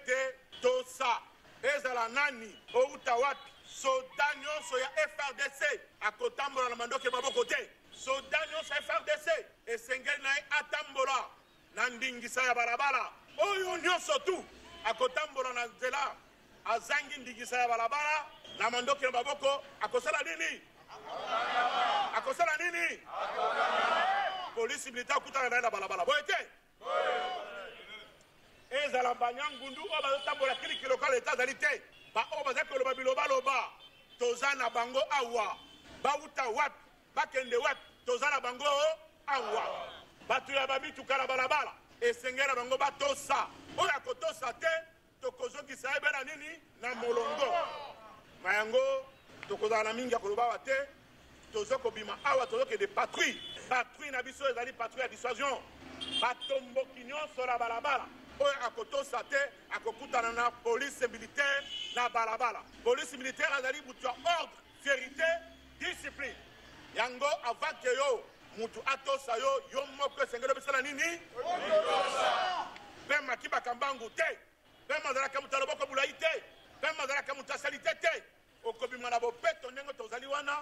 ete tosa ezala nani outa wapi soda nyonso ya FRDC akotambola na mandoki maboko te. Soda nyonso ya FRDC esengeli na ye atambola na ndingisa ya balabala. Oyo nyonso tu akotambola na nzela azangi ndingisa ya balabala na mandoki maboko akosala nini? Akosala nini? Polisi militaire kutana na balabala. Boyete. Ezala banyangundu oba tambola kiliki lokale tazalite. Ba oba zakolo babiloba loba. Tozana bango awa. Bauta wapi? Bakende wapi? Tozana bango awa. Batu ya babitu kala balabala. Esengera bango batosa. Oya kotosa te tokozoki saebe na nini na molongo. Mayango tokozana mingi akoloba wate. Tozoko bima awa tozoke de patrouille. Patrouille na biso ezali patrouille à dissuasion. Batombo kinyon sur la balabala. Oya akotosa te akokutana na police militaire na balabala. Police militaire azali butu ordre, vérité, discipline. Yango avant que yo mutu atosa yo moko sengelo bisala nini? Pema kiba kambangu te. Pema zala kamutalo boko bulai te. Pema zala kamutasalité te. Okobima na bopeto ndengo tozali wana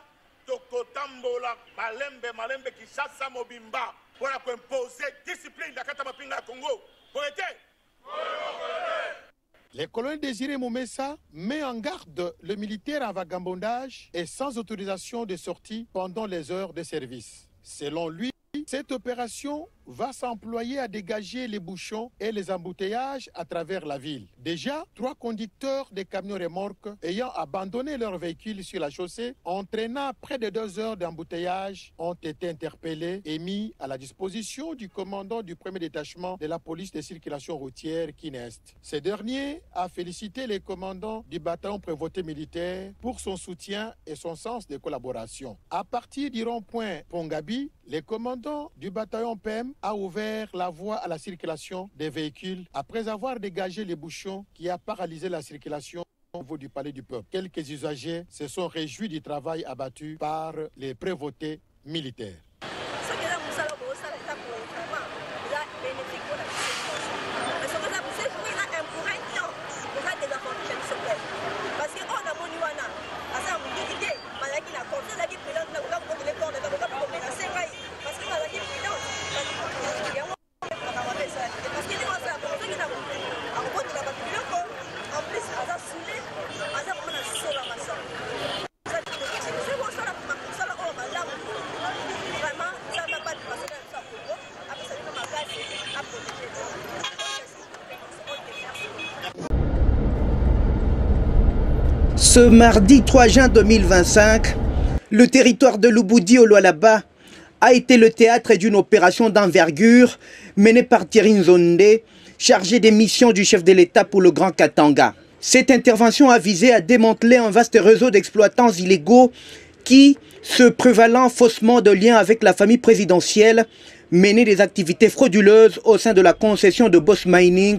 tokotambola malembe Kinshasa mobimba pour imposer discipline da kata mapinga ya Congo. Boyete. Le colonel Désiré Moumessa met en garde le militaire en vagabondage et sans autorisation de sortie pendant les heures de service. Selon lui, cette opération va s'employer à dégager les bouchons et les embouteillages à travers la ville. Déjà, 3 conducteurs de camions remorques ayant abandonné leur véhicule sur la chaussée, entraînant près de 2 heures d'embouteillage, ont été interpellés et mis à la disposition du commandant du premier détachement de la police de circulation routière, Kinest. Ce dernier a félicité les commandants du bataillon prévôté militaire pour son soutien et son sens de collaboration. À partir du rond-point Pongabi, les commandants du bataillon PEM a ouvert la voie à la circulation des véhicules après avoir dégagé les bouchons qui a paralysé la circulation au niveau du palais du peuple. Quelques usagers se sont réjouis du travail abattu par les prévôtés militaires. Ce mardi 3 juin 2025, le territoire de Lubudi au Lualaba a été le théâtre d'une opération d'envergure menée par Thierry Nzonde, chargé des missions du chef de l'État pour le Grand Katanga. Cette intervention a visé à démanteler un vaste réseau d'exploitants illégaux qui, se prévalant faussement de liens avec la famille présidentielle, menaient des activités frauduleuses au sein de la concession de Boss Mining,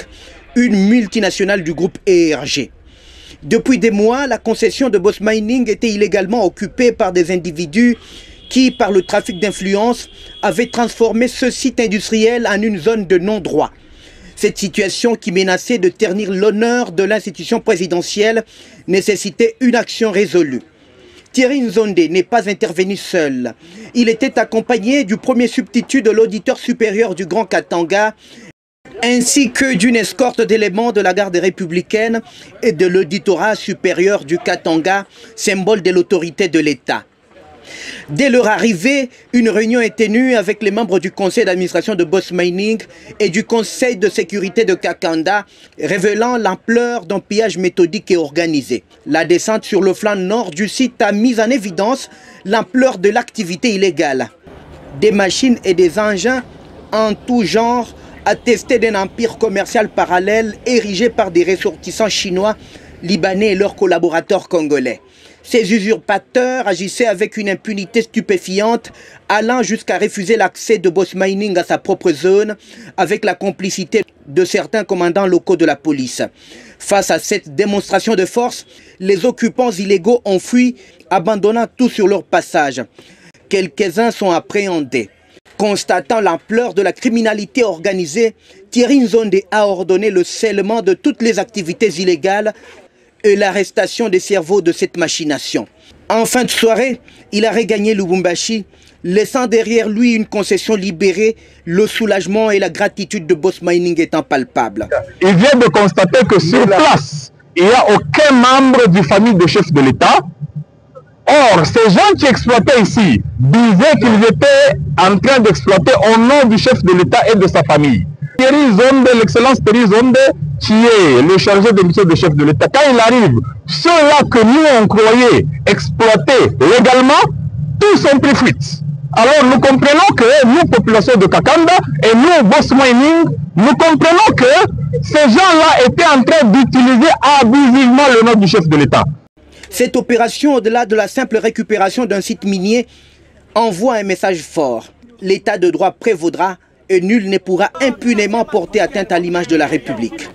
une multinationale du groupe ERG. Depuis des mois, la concession de Boss Mining était illégalement occupée par des individus qui, par le trafic d'influence, avaient transformé ce site industriel en une zone de non-droit. Cette situation qui menaçait de ternir l'honneur de l'institution présidentielle nécessitait une action résolue. Thierry Nzonde n'est pas intervenu seul. Il était accompagné du premier substitut de l'auditeur supérieur du Grand Katanga, ainsi que d'une escorte d'éléments de la garde républicaine et de l'auditorat supérieur du Katanga, symbole de l'autorité de l'État. Dès leur arrivée, une réunion est tenue avec les membres du conseil d'administration de Boss Mining et du conseil de sécurité de Kakanda, révélant l'ampleur d'un pillage méthodique et organisé. La descente sur le flanc nord du site a mis en évidence l'ampleur de l'activité illégale. Des machines et des engins en tout genre attestaient d'un empire commercial parallèle érigé par des ressortissants chinois, libanais et leurs collaborateurs congolais. Ces usurpateurs agissaient avec une impunité stupéfiante, allant jusqu'à refuser l'accès de Boss Mining à sa propre zone, avec la complicité de certains commandants locaux de la police. Face à cette démonstration de force, les occupants illégaux ont fui, abandonnant tout sur leur passage. Quelques-uns sont appréhendés. Constatant l'ampleur de la criminalité organisée, Thierry Nzonde a ordonné le scellement de toutes les activités illégales et l'arrestation des cerveaux de cette machination. En fin de soirée, il a regagné Lubumbashi, laissant derrière lui une concession libérée, le soulagement et la gratitude de Boss Mining étant palpables. Il vient de constater que sur place, il n'y a aucun membre du famille de chef de l'État. Or, ces gens qui exploitaient ici disaient qu'ils étaient en train d'exploiter au nom du chef de l'État et de sa famille. Thierry Nzonde, l'excellence Thierry Nzonde, qui est le chargé de mission de chef de l'État, quand il arrive, ceux-là que nous on croyait exploiter légalement, tous ont pris fuite. Alors nous comprenons que nous, population de Kakanda, et nous, Boss Mining, nous comprenons que ces gens-là étaient en train d'utiliser abusivement le nom du chef de l'État. Cette opération, au-delà de la simple récupération d'un site minier, envoie un message fort. L'état de droit prévaudra et nul ne pourra impunément porter atteinte à l'image de la République.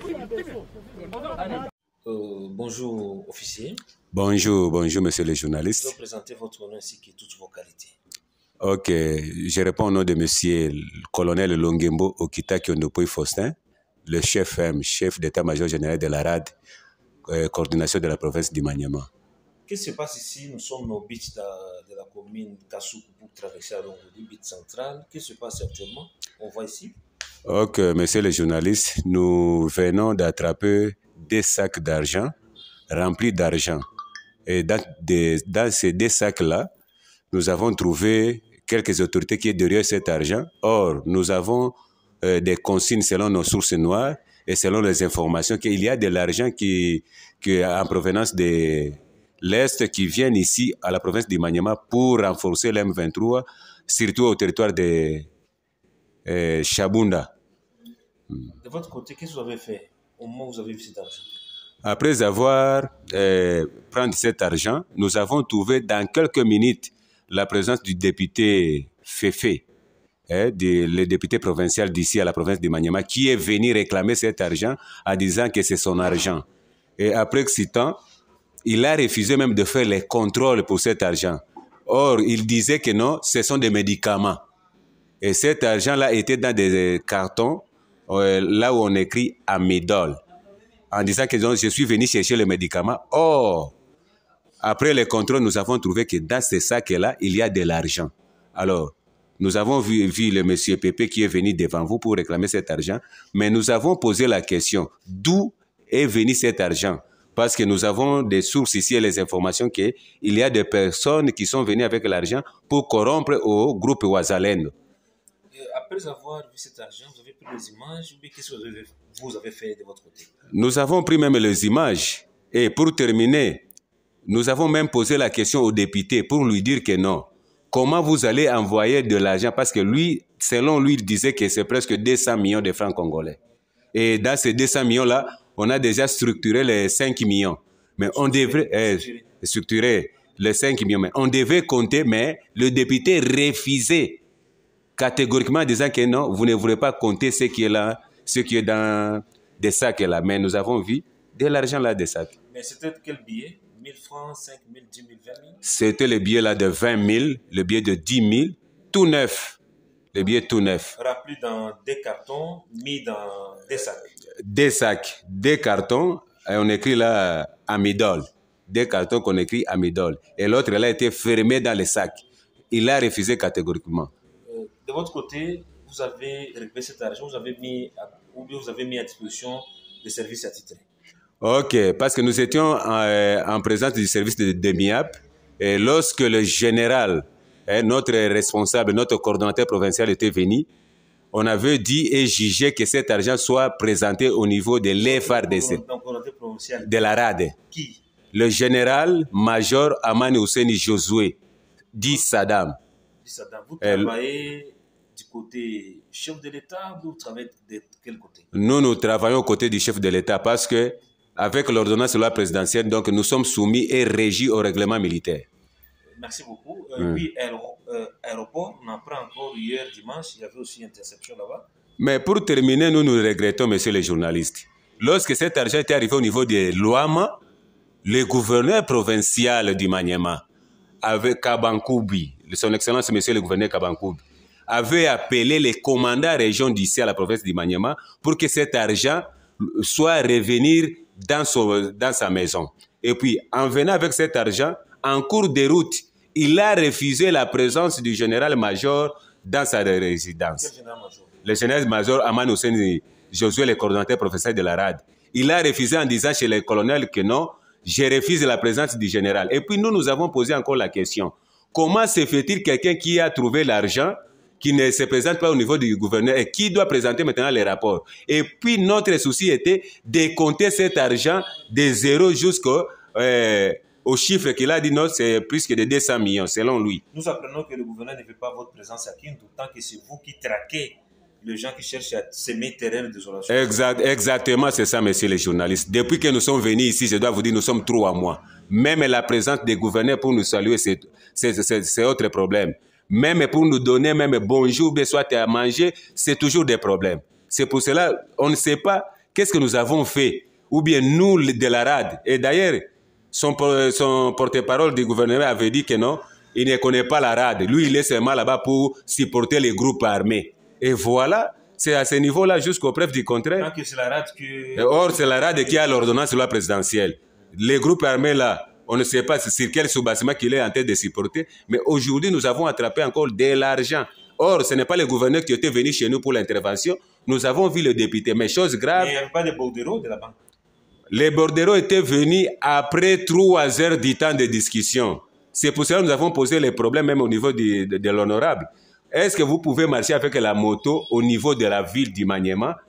Bonjour, officier. Bonjour, monsieur le journaliste. Je vais présenter votre nom ainsi que toutes vos qualités. Ok, je réponds au nom de monsieur le colonel Longembo Okita Kiondopoy Faustin, le chef d'état-major général de la RAD, coordination de la province du Maniema. Qu'est-ce qui se passe ici? Nous sommes au beach de la commune Kassoukou pour traverser à Longoli, beach central. Qu'est-ce qui se passe actuellement? On voit ici. Ok, monsieur le journaliste, nous venons d'attraper des sacs d'argent remplis d'argent. Et dans ces deux sacs-là, nous avons trouvé quelques autorités qui sont derrière cet argent. Or, nous avons des consignes selon nos sources noires et selon les informations qu'il y a de l'argent qui est en provenance de l'Est qui viennent ici à la province du Maniema pour renforcer l'M23, surtout au territoire de Chabunda. De votre côté, qu'est-ce que vous avez fait au moment où vous avez vu cet argent? Après avoir pris cet argent, nous avons trouvé dans quelques minutes la présence du député Féfé, le député provincial d'ici à la province du Maniema, qui est venu réclamer cet argent en disant que c'est son argent. Et après ce temps, il a refusé même de faire les contrôles pour cet argent. Or, il disait que non, ce sont des médicaments. Et cet argent-là était dans des cartons, là où on écrit Amidol, en disant que je suis venu chercher le médicament. Or, après les contrôles, nous avons trouvé que dans ces sacs-là, il y a de l'argent. Alors, nous avons vu le monsieur Pépé qui est venu devant vous pour réclamer cet argent, mais nous avons posé la question, d'où est venu cet argent? Parce que nous avons des sources ici et les informations qu'il y a des personnes qui sont venues avec l'argent pour corrompre au groupe Ouazalendo. Après avoir vu cet argent, vous avez pris les images ou qu'est-ce que vous avez fait de votre côté? Nous avons pris même les images. Et pour terminer, nous avons même posé la question au député pour lui dire que non. Comment vous allez envoyer de l'argent? Parce que lui, selon lui, il disait que c'est presque 200 millions de francs congolais. Et dans ces 200 millions-là, on a déjà structuré les 5 millions. Mais on devrait structurer les 5 millions. Mais on devait compter, mais le député refusait catégoriquement en disant que non, vous ne voulez pas compter ce qui est là, ce qui est dans des sacs là. Mais nous avons vu de l'argent là des sacs. Mais c'était quel billet? 1000 francs, 5 000, 10 000, 20 000? C'était le billet là de 20 000, le billet de 10 000, tout neuf. Le billet tout neuf. Rempli dans des cartons, mis dans des sacs. Des sacs, des cartons, et on écrit là Amidol. Des cartons qu'on écrit Amidol. Et l'autre là était fermé dans les sacs. Il a refusé catégoriquement. De votre côté, vous avez récupéré cet argent, vous avez mis à disposition des services attitrés. Ok, parce que nous étions en présence du service de MIAP et lorsque le général, notre responsable, notre coordonnateur provincial était venu, on avait dit et jugé que cet argent soit présenté au niveau de l'FRDC, de la RAD. Qui? Le général-major Amani Ouseni Josué, dit Saddam. Vous travaillez du côté chef de l'État ou vous travaillez de quel côté? Nous travaillons aux côtés du chef de l'État parce que avec l'ordonnance de la présidentielle, donc nous sommes soumis et régis au règlement militaire. Merci beaucoup. Oui, aéroport, on apprend encore hier dimanche, il y avait aussi une interception là-bas. Mais pour terminer, nous regrettons, messieurs les journalistes. Lorsque cet argent était arrivé au niveau de Luama, le gouverneur provincial du Maniema, avec Kabankoubi, son excellence monsieur le gouverneur Kabankoubi, avait appelé les commandants région d'ici à la province du Maniema pour que cet argent soit revenir dans sa maison. Et puis, en venant avec cet argent, en cours de route, il a refusé la présence du général-major dans sa résidence. Quel général-major? Le général-major Aman Hussein Josué, le coordonnateur professeur de la RAD. Il a refusé en disant chez le colonel que non, je refuse la présence du général. Et puis nous avons posé encore la question. Comment se fait-il quelqu'un qui a trouvé l'argent, qui ne se présente pas au niveau du gouverneur et qui doit présenter maintenant les rapports? Et puis notre souci était de compter cet argent de zéro jusqu'au chiffre qu'il a dit, non, c'est plus que de 200 millions, selon lui. Nous apprenons que le gouverneur ne veut pas votre présence à Kindu, tant que c'est vous qui traquez les gens qui cherchent à semer terrain de désolation. Exactement, c'est ça, messieurs les journalistes. Depuis que nous sommes venus ici, je dois vous dire, nous sommes 3 mois. Même la présence des gouverneurs pour nous saluer, c'est autre problème. Même pour nous donner même bonjour, soit à manger, c'est toujours des problèmes. C'est pour cela, on ne sait pas qu'est-ce que nous avons fait, ou bien nous de la RAD. Et d'ailleurs, son porte-parole du gouvernement avait dit que non, il ne connaît pas la RAD. Lui, il est seulement là-bas pour supporter les groupes armés. Et voilà, c'est à ce niveau-là jusqu'aux preuves du contraire. C'est la RAD que... Or, c'est la RAD qui a l'ordonnance de loi présidentielle. Les groupes armés là, on ne sait pas sur quel sous-bâtiment qu'il est en train de supporter, mais aujourd'hui, nous avons attrapé encore de l'argent. Or, ce n'est pas le gouverneur qui était venu chez nous pour l'intervention. Nous avons vu le député, mais chose grave... Mais il n'y avait pas de bordereaux de la banque. Les bordereaux étaient venus après 3 heures du temps de discussion. C'est pour cela que nous avons posé les problèmes même au niveau de l'honorable. Est-ce que vous pouvez marcher avec la moto au niveau de la ville du Maniema